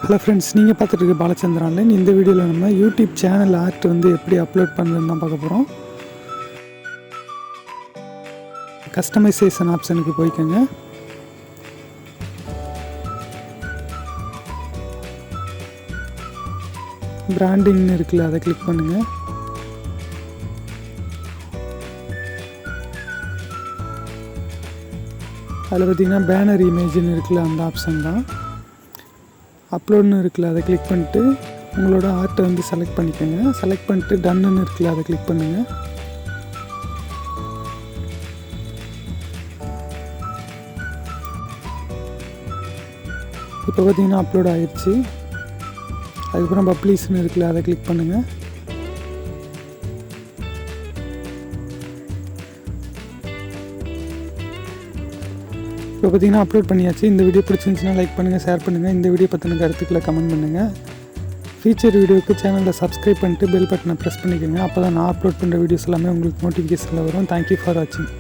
Hello friends, நீங்கள் பார்த்துட்டு இருக்க பாலச்சந்திரன் ஆன்லைன். இந்த வீடியோவில் நம்ம யூடியூப் சேனல் ஆர்ட் வந்து எப்படி அப்லோட் பண்ணுறதுன்னு தான் பார்க்க போகிறோம். கஸ்டமைசேஷன் ஆப்ஷனுக்கு போய்க்கோங்க. பிராண்டிங்னு இருக்குல்ல, அதை கிளிக் பண்ணுங்கள். அதில் பார்த்திங்கன்னா பேனர் இமேஜ்னு இருக்குல்ல, அந்த ஆப்ஷன் தான். அப்லோட்னு இருக்குல்ல, அதை கிளிக் பண்ணிட்டு உங்களோட ஆர்ட்டை வந்து செலக்ட் பண்ணிக்கோங்க. செலக்ட் பண்ணிட்டு டன்னுன்னு இருக்குல்ல, அதை கிளிக் பண்ணுங்கள். இப்போ பார்த்திங்கன்னா அப்லோட் ஆகிடுச்சு. அதுக்கப்புறம் பப்ளிஷ்னு இருக்குல்ல, அதை கிளிக் பண்ணுங்கள். இப்போ பார்த்திங்கன்னா அப்லோட் பண்ணியாச்சு. இந்த வீடியோ பிடிச்சிருந்துச்சுன்னா லைக் பண்ணுங்கள், ஷேர் பண்ணுங்கள். இந்த வீடியோ பற்றின கருத்துக்களை கமெண்ட் பண்ணுங்கள். ஃபியூச்சர் வீடியோவுக்கு சேனலில் சப்ஸ்கிரைப் பண்ணிட்டு பெல் பட்டனை ப்ரெஸ் பண்ணிக்கோங்க. அப்போ தான் நான் அப்லோட் பண்ணுற வீடியோஸ் எல்லாமே உங்களுக்கு நோட்டிஃபிகேஷனில் வரும். தேங்க்யூ ஃபார் வாட்சிங்.